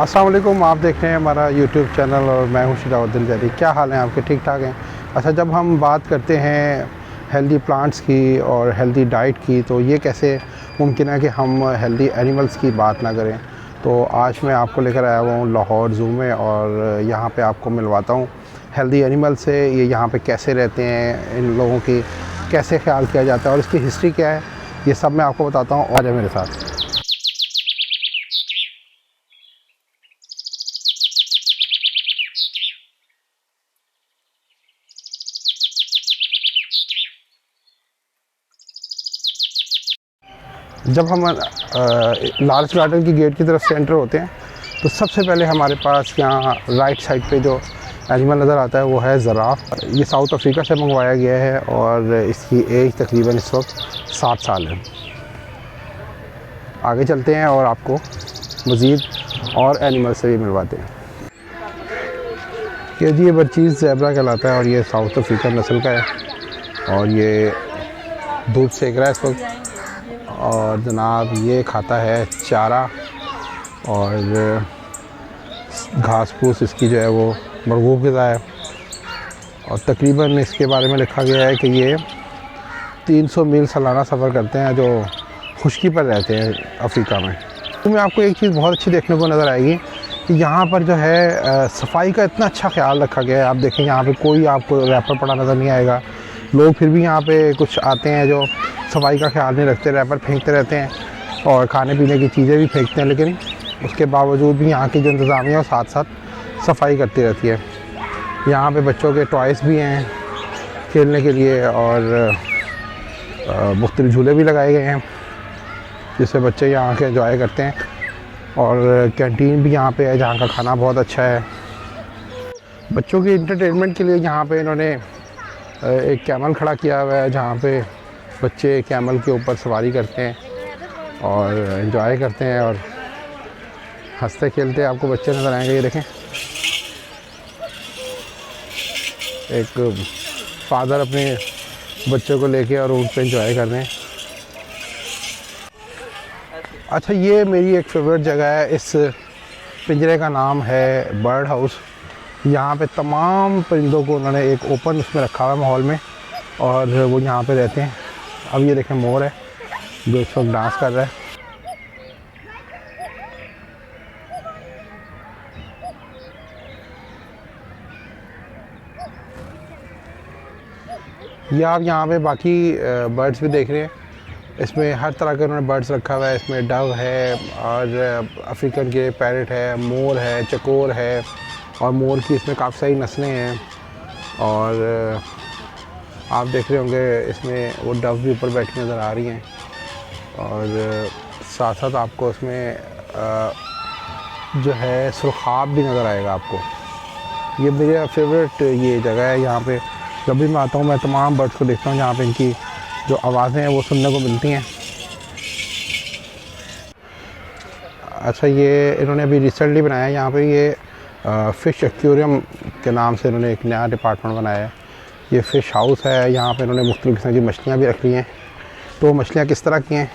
अस्सलाम वालेकुम, आप देख रहे हैं हमारा यूट्यूब चैनल और मैं हूं शिजाउद्दीन जैदी। क्या हाल है आपके? ठीक ठाक हैं? अच्छा, जब हम बात करते हैं हेल्दी प्लांट्स की और हेल्दी डाइट की, तो ये कैसे मुमकिन है कि हम हेल्दी एनिमल्स की बात ना करें। तो आज मैं आपको लेकर आया हुआ हूँ लाहौर ज़ू में और यहाँ पे आपको मिलवाता हूँ हेल्दी एनिमल से। ये यहाँ पे कैसे रहते हैं, इन लोगों की कैसे ख्याल किया जाता है और इसकी हिस्ट्री क्या है, ये सब मैं आपको बताता हूँ। आ जाए मेरे साथ। जब हम लार्ज गार्डन की गेट की तरफ से एंटर होते हैं तो सबसे पहले हमारे पास यहाँ राइट साइड पे जो एनिमल नज़र आता है वो है ज़राफ़। ये साउथ अफ्रीका से मंगवाया गया है और इसकी एज तकरीबन इस वक्त 7 साल है। आगे चलते हैं और आपको मज़ीद और एनिमल से भी मिलवाते हैं। कि जी, ये बर्चीज़ ज़ेब्रा कहलाता है और ये साउथ अफ्रीका नस्ल का है और ये धूप सेक रहा है इस वक्त। और जनाब ये खाता है चारा और घास फूस, इसकी जो है वो मरगूब ग़िज़ा है। और तकरीबन इसके बारे में लिखा गया है कि ये 300 मील सालाना सफ़र करते हैं जो खुश्की पर रहते हैं अफ्रीका में। तो मैं आपको एक चीज़ बहुत अच्छी देखने को नज़र आएगी कि यहाँ पर जो है सफाई का इतना अच्छा ख्याल रखा गया है। आप देखें यहाँ पे कोई आपको रैपर पड़ा नज़र नहीं आएगा। लोग फिर भी यहाँ पे कुछ आते हैं जो सफाई का ख्याल नहीं रखते, रैपर फेंकते रहते हैं और खाने पीने की चीज़ें भी फेंकते हैं, लेकिन उसके बावजूद भी यहाँ की जो इंतज़ामिया है साथ साथ सफाई करती रहती है। यहाँ पे बच्चों के टॉयज़ भी हैं खेलने के लिए और मुख्तलिफ झूले भी लगाए गए हैं जिससे बच्चे यहाँ के एंजॉय करते हैं। और कैंटीन भी यहाँ पे है जहाँ का खाना बहुत अच्छा है। बच्चों के इंटरटेनमेंट के लिए यहाँ पे इन्होंने एक कैमल खड़ा किया हुआ है जहाँ पे बच्चे कैमल के ऊपर सवारी करते हैं और एंजॉय करते हैं और हंसते खेलते आपको बच्चे नज़र आएंगे। ये देखें, एक फादर अपने बच्चों को लेके और ऊँट पे एंजॉय कर रहे हैं। अच्छा, ये मेरी एक फेवरेट जगह है। इस पिंजरे का नाम है बर्ड हाउस। यहाँ पे तमाम परिंदों को उन्होंने एक ओपन उसमें रखा हुआ है माहौल में और वो यहाँ पे रहते हैं। अब ये देखें, मोर है जो इस वक्त डांस कर रहा है। ये आप यहाँ पे बाकी बर्ड्स भी देख रहे हैं। इसमें हर तरह के उन्होंने बर्ड्स रखा हुआ है। इसमें डव है और अफ्रीकन के पैरट है, मोर है, चकोर है और मोर की इसमें काफ़ी सारी नस्लें हैं। और आप देख रहे होंगे इसमें वो डव भी ऊपर बैठी नज़र आ रही हैं और साथ साथ आपको इसमें जो है सुरखाब भी नज़र आएगा आपको। ये मेरा फेवरेट ये जगह है। यहाँ पे जब भी मैं आता हूँ मैं तमाम बर्ड्स को देखता हूँ। यहाँ पे इनकी जो आवाज़ें हैं वो सुनने को मिलती हैं। अच्छा, ये इन्होंने अभी रिसेंटली बनाया है यहाँ पे, ये फ़िश एक्वेरियम के नाम से इन्होंने एक नया डिपार्टमेंट बनाया है। ये फ़िश हाउस है। यहाँ पे इन्होंने मुख्तलिफ़ किस्म की मछलियाँ भी रख ली हैं। तो मछलियाँ किस तरह की हैं,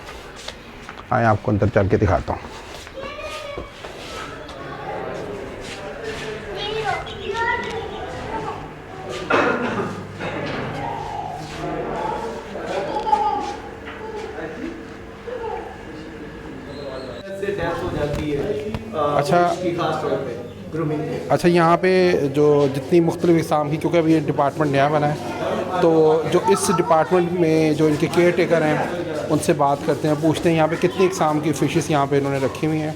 आए आपको अंदर चल के दिखाता हूँ। अच्छा, यहाँ पे जो जितनी मुख्तलिफ़ इक़साम की, क्योंकि अभी ये डिपार्टमेंट नया बना है, तो जो इस डिपार्टमेंट में जो इनके केयर टेकर हैं उनसे बात करते हैं, पूछते हैं यहाँ पे कितनी इक़साम की फ़िशेस यहाँ पे इन्होंने रखी हुई हैं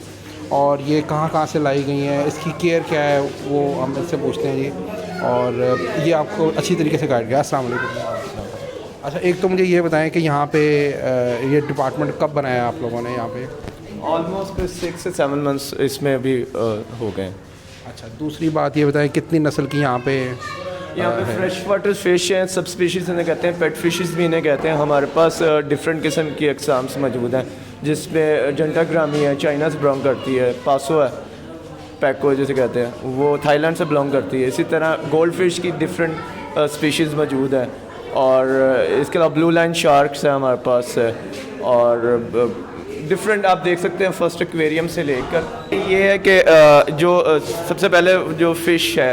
और ये कहाँ से लाई गई हैं, इसकी केयर क्या है, वो हम इनसे पूछते हैं जी। और ये आपको अच्छी तरीके से गाइड किया। अस्सलाम वालेकुम। अच्छा, एक तो मुझे ये बताएं कि यहाँ पे ये डिपार्टमेंट कब बनाया आप लोगों ने यहाँ पे? ऑलमोस्ट 6 से 7 मंथ्स इसमें अभी हो गए। अच्छा, दूसरी बात ये बताएं कितनी नस्ल की यहाँ पे फ्रेश वाटर फिश हैं, सब स्पीशीज़ इन्हें कहते हैं, पेट फिशेस भी इन्हें कहते हैं। हमारे पास डिफरेंट किस्म की अक़साम्स मौजूद हैं जिसमें जंटा ग्रामी है, चाइना से बिलोंग करती है, पासो है, पैको जिसे कहते हैं, वो थाईलैंड से बिलोंग करती है। इसी तरह गोल्ड फिश की डिफरेंट स्पीशीज़ मौजूद है और इसके अलावा ब्लू लाइन शार्क्स है हमारे पास है और डिफरेंट आप देख सकते हैं फर्स्ट एक्वेरियम से लेकर। ये है कि जो सबसे पहले जो फ़िश है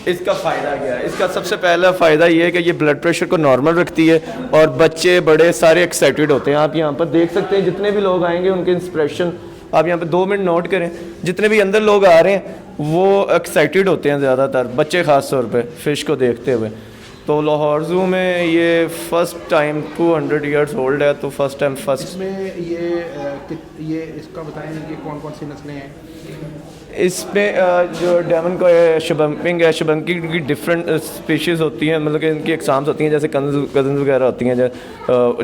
इसका फ़ायदा क्या है। इसका सबसे पहला फ़ायदा ये है कि ये ब्लड प्रेशर को नॉर्मल रखती है और बच्चे बड़े सारे एक्साइटेड होते हैं। आप यहाँ पर देख सकते हैं जितने भी लोग आएंगे उनके इंस्प्रेशन आप यहाँ पे 2 मिनट नोट करें। जितने भी अंदर लोग आ रहे हैं वो एक्साइटेड होते हैं, ज़्यादातर बच्चे ख़ास तौर पे फ़िश को देखते हुए। तो लाहौर ज़ू में ये फ़र्स्ट टाइम 200 ईयर्स ओल्ड है, तो फर्स्ट टाइम इसमें ये इसका बताएं कि कौन कौन सी नस्लें हैं इसमें। जो डायमंड का है शबंकिंग है, शबंकिंग की डिफरेंट स्पीशीज़ होती हैं, मतलब कि इनकी एग्जाम्स होती हैं, जैसे कजन वगैरह होती हैं।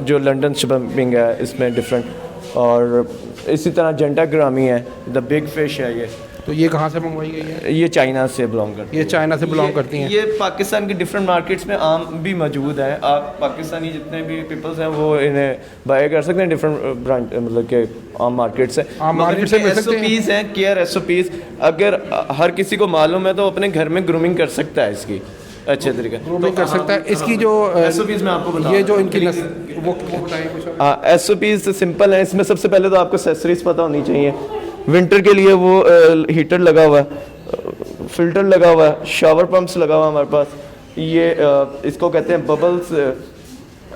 जो लंदन शबंकिंग है इसमें डिफरेंट, और इसी तरह जेंटा ग्रामी है, द बिग फिश है ये। तो ये कहाँ से मंगवाई गई है? ये चाइना से बिलोंग करती है। ये चाइना से बिलोंग करती हैं। ये पाकिस्तान के डिफरेंट मार्केट्स में आम भी मौजूद है। आप पाकिस्तानी जितने भी पीपल्स हैं वो इन्हें बाय कर सकते हैं डिफरेंट ब्रांड, मतलब के आम मार्केट से। आम मार्केट से मिल सकते हैं। SOPs हैं, केयर SOPs अगर हर किसी को मालूम है तो अपने घर में ग्रूमिंग कर सकता है इसकी अच्छे तरीके ग्रूमिंग कर सकता है। इसकी जो SOPs मैं आपको बता ये जो इनकी वो बताएं कुछ। SOPs सिंपल है। इसमें सबसे पहले तो आपको एक्सेसरीज पता होनी चाहिए। विंटर के लिए वो हीटर लगा हुआ है, फिल्टर लगा हुआ है, शावर पंप्स लगा हुआ है हमारे पास। ये इसको कहते हैं बबल्स,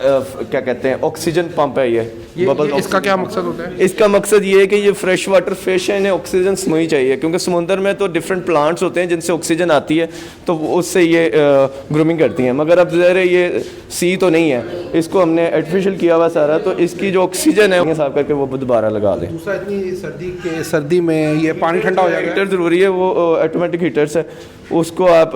क्या कहते हैं, ऑक्सीजन पंप है ये बबल। इसका क्या मकसद होता है? इसका मकसद ये है कि ये फ्रेश वाटर फिश है, इन्हें ऑक्सीजन स्मूही चाहिए, क्योंकि समुंदर में तो डिफरेंट प्लांट्स होते हैं जिनसे ऑक्सीजन आती है, तो उससे ये ग्रूमिंग करती हैं। मगर अब ज़रा ये सी तो नहीं है, इसको हमने आर्टिफिशियल किया हुआ सारा, तो इसकी जो ऑक्सीजन है साफ करके वो दोबारा लगा दें। दूसरा, इतनी सर्दी में ये पानी ठंडा हो जाएगा। हीटर ज़रूरी है, वो ऑटोमेटिक हीटर्स है, उसको आप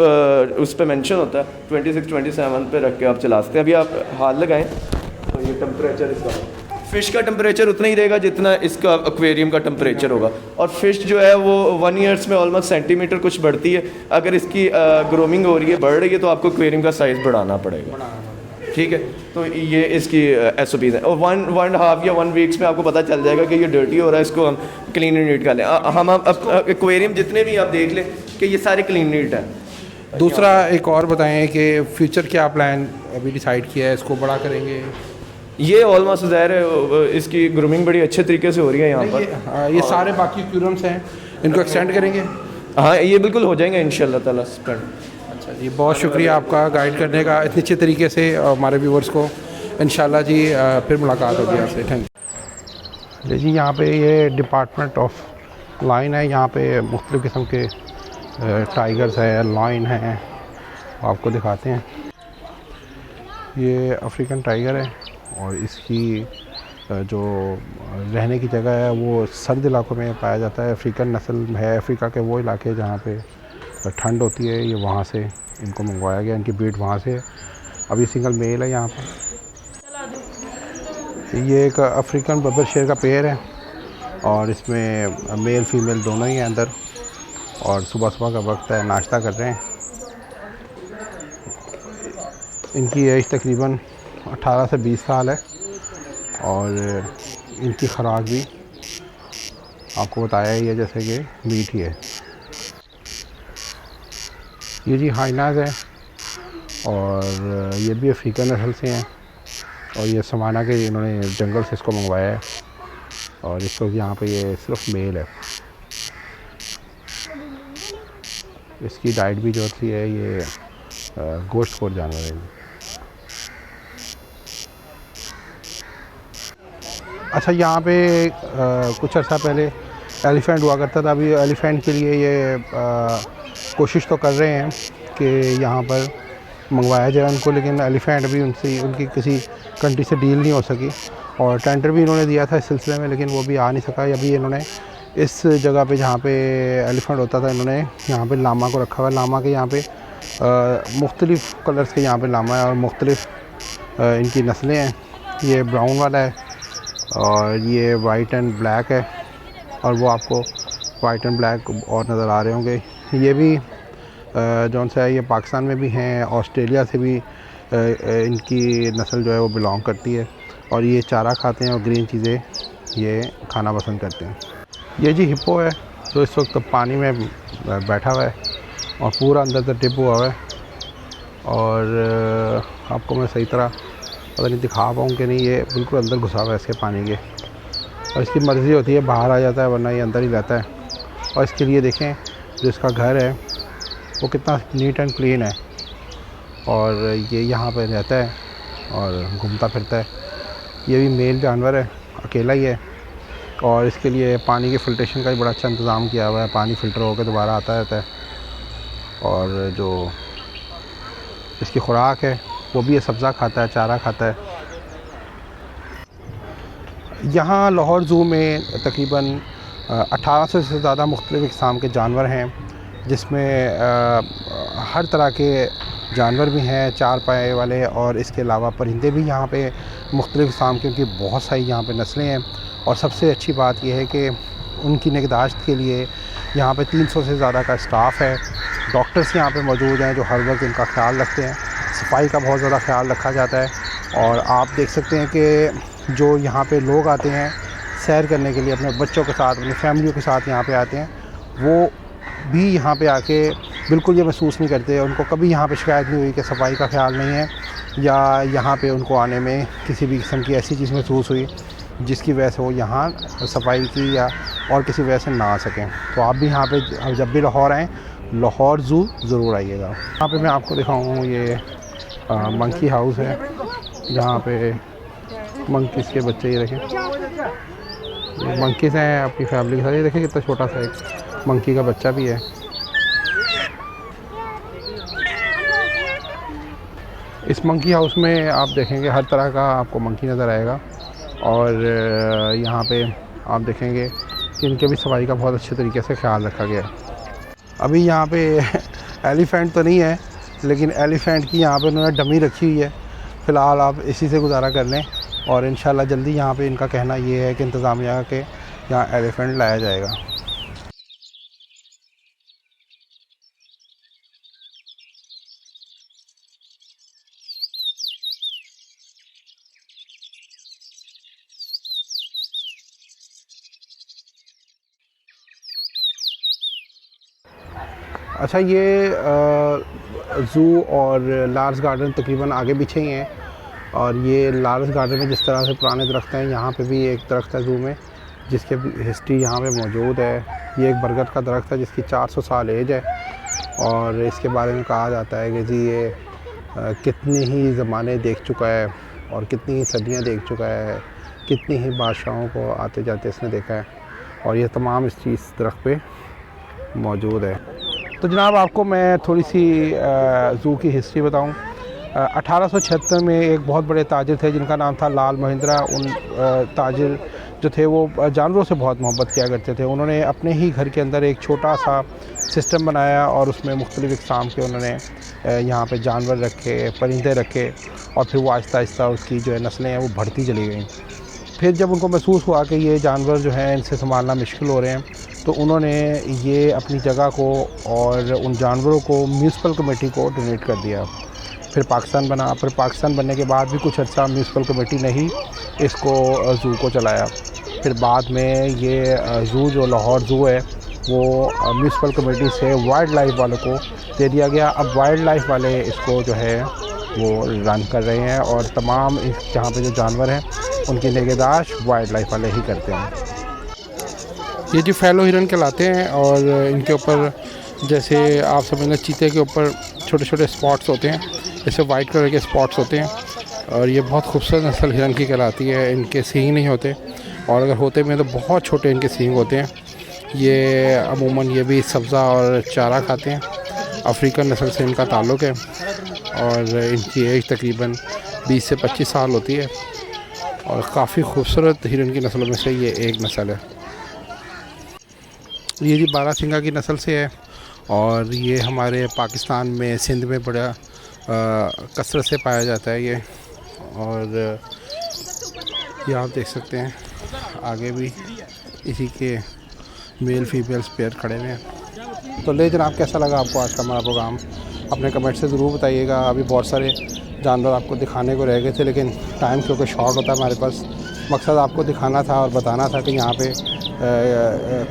उस पर मेंशन होता है 26-27 पे रख के आप चला सकते हैं। अभी आप हाथ लगाएं तो ये टेम्परेचर इसका, फ़िश का टेम्परेचर उतना ही रहेगा जितना इसका एक्वेरियम का टेम्परेचर होगा। और फ़िश जो है वो 1 ईयर्स में ऑलमोस्ट सेंटीमीटर कुछ बढ़ती है। अगर इसकी ग्रोमिंग हो रही है, बढ़ रही है, तो आपको एक्वेरियम का साइज़ बढ़ाना पड़ेगा। ठीक है, तो ये इसकी SOPs है। और 1.5 या 1 वीक्स में आपको पता चल जाएगा कि ये डर्टी हो रहा है, इसको हम क्लीन एंड नीट कर लें। हम अब एक्वेरियम जितने भी आप देख लें कि ये सारे क्लीन नीट है। दूसरा एक और बताएं कि फ्यूचर क्या प्लान अभी डिसाइड किया है, इसको बड़ा करेंगे? ये ऑलमोस्ट ज़ाहिर है इसकी ग्रूमिंग बड़ी अच्छे तरीके से हो रही है यहाँ पर। ये सारे बाकी क्यूरम्स हैं, इनको एक्सटेंड करेंगे? हाँ, ये बिल्कुल हो जाएंगे इंशाल्लाह ताला स्पेंड। अच्छा जी, बहुत शुक्रिया आपका गाइड करने का इतने अच्छे तरीके से हमारे व्यूवर्स को। इंशाल्लाह जी फिर मुलाकात होगी आपसे। थैंक यू जी। यहाँ पे ये डिपार्टमेंट ऑफ लाइन है, यहाँ पे मुख्तलिफ़ किस्म के टाइगर्स है, लाइन है, आपको दिखाते हैं। ये अफ्रीकन टाइगर है और इसकी जो रहने की जगह है वो सर्द इलाकों में पाया जाता है। अफ्रीकन नस्ल है, अफ्रीका के वो इलाके जहाँ पे ठंड होती है, ये वहाँ से इनको मंगवाया गया, इनकी ब्रीड वहाँ से। अभी सिंगल मेल है यहाँ पर। ये एक अफ्रीकन बब्बर शेर का पेयर है और इसमें मेल फीमेल दोनों ही हैं अंदर, और सुबह सुबह का वक्त है, नाश्ता कर रहे हैं। इनकी एज तकरीबन 18 से 20 साल है और इनकी खुराक भी आपको बताया ही है जैसे कि मीट ही है। ये जी हाइनाज है और ये भी अफ्रीकन नस्ल से हैं और ये समाना के इन्होंने जंगल से इसको मंगवाया है और इसको यहाँ पे ये सिर्फ मेल है। इसकी डाइट भी जो होती है ये गोश्त खोर जानवर है। अच्छा, यहाँ पे कुछ अर्सा पहले एलिफेंट हुआ करता था। अभी एलिफेंट के लिए ये कोशिश तो कर रहे हैं कि यहाँ पर मंगवाया जाए उनको, लेकिन एलिफेंट भी उनकी किसी कंट्री से डील नहीं हो सकी और टेंडर भी इन्होंने दिया था इस सिलसिले में, लेकिन वो भी आ नहीं सका। अभी इन्होंने इस जगह पे जहाँ पे एलिफेंट होता था, इन्होंने यहाँ पे लामा को रखा हुआ है। लामा के यहाँ पे मुख्तलिफ़ कलर्स के यहाँ पे लामा है और मुख्तलिफ़ इनकी नस्लें हैं। ये ब्राउन वाला है और ये वाइट एंड ब्लैक है और वो आपको वाइट एंड ब्लैक और नज़र आ रहे होंगे। ये भी जौन सा है, ये पाकिस्तान में भी हैं, ऑस्ट्रेलिया से भी इनकी नस्ल जो है वो बिलोंग करती है और ये चारा खाते हैं और ग्रीन चीज़ें ये खाना पसंद करते हैं। ये जी हिप्पो है जो इस वक्त पानी में बैठा हुआ है और पूरा अंदर तक डिप हुआ है और आपको मैं सही तरह पता नहीं दिखा पाऊँ कि नहीं, ये बिल्कुल अंदर घुसा हुआ है इसके पानी के। और इसकी मर्ज़ी होती है बाहर आ जाता है, वरना ये अंदर ही रहता है। और इसके लिए देखें जो इसका घर है वो कितना नीट एंड क्लीन है, और ये यहाँ पे रहता है और घूमता फिरता है। ये भी मेल जानवर है, अकेला ही है, और इसके लिए पानी के फ़िल्ट्रेशन का भी बड़ा अच्छा इंतज़ाम किया हुआ है। पानी फ़िल्टर होकर दोबारा आता रहता है। और जो इसकी खुराक है वो भी ये सब्ज़ा खाता है, चारा खाता है। यहाँ लाहौर ज़ू में तकरीबन 1800 से ज़्यादा मुख्तलिफ़ इक़साम के जानवर हैं, जिसमें हर तरह के जानवर भी हैं, चार पाए वाले, और इसके अलावा परिंदे भी यहाँ पे मुख्तलिफ़ इक़साम के, उनकी बहुत सारी यहाँ पे नस्लें हैं। और सबसे अच्छी बात यह है कि उनकी निगहदाश्त के लिए यहाँ पे 300 से ज़्यादा का स्टाफ़ है। डॉक्टर्स यहाँ पे मौजूद हैं जो हर वक्त इनका ख्याल रखते हैं। सफाई का बहुत ज़्यादा ख्याल रखा जाता है। और आप देख सकते हैं कि जो यहाँ पे लोग आते हैं सैर करने के लिए, अपने बच्चों के साथ, अपनी फैमिलियों के साथ यहाँ पे आते हैं, वो भी यहाँ पे आके बिल्कुल ये महसूस नहीं करते, उनको कभी यहाँ पे शिकायत नहीं हुई कि सफाई का ख्याल नहीं है, या यहाँ पे उनको आने में किसी भी किस्म की ऐसी चीज़ महसूस हुई जिसकी वजह से वो यहाँ सफाई की या और किसी वजह से ना आ सकें। तो आप भी यहाँ पे जब भी लाहौर आएँ, लाहौर ज़ू ज़रूर आइएगा। यहाँ पे मैं आपको दिखाऊँ, ये मंकी हाउस है जहाँ पे मंकीज़ के बच्चे ये देखें, ये मंकीज़ हैं अपनी फैमिली के साथ। ये देखें कितना छोटा सा एक मंकी का बच्चा भी है। इस मंकी हाउस में आप देखेंगे हर तरह का आपको मंकी नज़र आएगा, और यहाँ पे आप देखेंगे कि इनके भी सफाई का बहुत अच्छे तरीके से ख्याल रखा गया है। अभी यहाँ पे एलिफेंट तो नहीं है, लेकिन एलिफेंट की यहाँ पे उन्होंने डमी रखी हुई है। फ़िलहाल आप इसी से गुजारा कर लें, और इंशाल्लाह जल्दी यहाँ पे इनका कहना ये है कि इंतज़ामिया के यहाँ एलिफेंट लाया जाएगा। अच्छा, ये ज़ू और लार्ज गार्डन तकरीबन आगे पीछे ही हैं, और ये लार्ज गार्डन में जिस तरह से पुराने दरख्त हैं, यहाँ पे भी एक दरख्त है ज़ू में जिसकी हिस्ट्री यहाँ पे मौजूद है। ये एक बरगद का दरख्त है जिसकी 400 साल एज है, और इसके बारे में कहा जाता है कि जी ये कितनी ही ज़माने देख चुका है और कितनी ही सदियाँ देख चुका है, कितनी ही बादशाहों को आते जाते इसने देखा है, और ये तमाम इस चीज़ दरख्त पे मौजूद है। तो जनाब आपको मैं थोड़ी सी ज़ू की हिस्ट्री बताऊं। 1876 में एक बहुत बड़े ताजिर थे जिनका नाम था लाल महिंद्रा। उन ताजिर जो थे वो जानवरों से बहुत मोहब्बत किया करते थे। उन्होंने अपने ही घर के अंदर एक छोटा सा सिस्टम बनाया, और उसमें मुख्तलिफ़ इक़साम के उन्होंने यहाँ पे जानवर रखे, परिंदे रखे, और फिर वो आहिस्ता आहिस्ता उसकी जो है नस्लें हैं वो बढ़ती चली गई। फिर जब उनको महसूस हुआ कि ये जानवर जो हैं इनसे संभालना मुश्किल हो रहे हैं, तो उन्होंने ये अपनी जगह को और उन जानवरों को म्यूनसिपल कमेटी को डोनेट कर दिया। फिर पाकिस्तान बना। फिर पाकिस्तान बनने के बाद भी कुछ अर्सा म्यूनसिपल कमेटी ने ही इसको ज़ू को चलाया। फिर बाद में ये ज़ू जो लाहौर ज़ू है वो म्यूनसिपल कमेटी से वाइल्ड लाइफ वालों को दे दिया गया। अब वाइल्ड लाइफ वाले इसको जो है वो रन कर रहे हैं, और तमाम इस जहाँ पे जो जानवर हैं उनकी निगहदाश्त वाइल्ड लाइफ वाले ही करते हैं। ये जो फैलो हिरन कहलाते हैं, और इनके ऊपर जैसे आप समझना चीते के ऊपर छोटे छोटे स्पॉट्स होते हैं, जैसे वाइट कलर के स्पॉट्स होते हैं, और ये बहुत खूबसूरत नस्ल हिरन की कहलाती है। इनके सींग नहीं होते, और अगर होते भी हैं तो बहुत छोटे इनके सींग होते हैं। ये अमूमन ये भी सब्ज़ा और चारा खाते हैं। अफ्रीकन नस्ल से इनका ताल्लुक़ है, और इनकी एज तकरीबन 20 से 25 साल होती है, और काफ़ी खूबसूरत हिरन की नस्लों में से ये एक नस्ल है। ये जी बारासिंगा की नस्ल से है, और ये हमारे पाकिस्तान में सिंध में बड़ा कसरत से पाया जाता है ये। और ये आप देख सकते हैं आगे भी इसी के मेल फीमेल पेयर खड़े हुए हैं। तो ले जनाब, कैसा लगा आपको आज का हमारा प्रोग्राम? अपने कमेंट से ज़रूर बताइएगा। अभी बहुत सारे जानवर आपको दिखाने को रह गए थे, लेकिन टाइम क्योंकि शॉर्ट होता है हमारे पास। मकसद आपको दिखाना था और बताना था कि यहाँ पे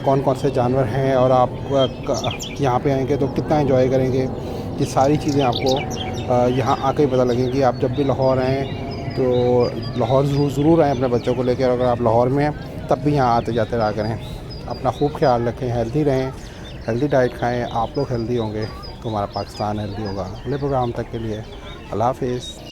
कौन कौन से जानवर हैं, और आप यहाँ पे आएंगे तो कितना एंजॉय करेंगे। ये सारी चीज़ें आपको यहाँ आके ही पता लगेंगी। आप जब भी लाहौर आएँ तो लाहौर ज़रूर आएँ अपने बच्चों को लेकर। अगर आप लाहौर में हैं तब भी यहाँ आते जाते रहा करें। अपना खूब ख्याल रखें, हेल्दी रहें, हेल्दी डाइट खाएं। आप लोग हेल्दी होंगे तो हमारा पाकिस्तान हेल्दी होगा। अगले प्रोग्राम तक के लिए अल्लाह हाफिज़।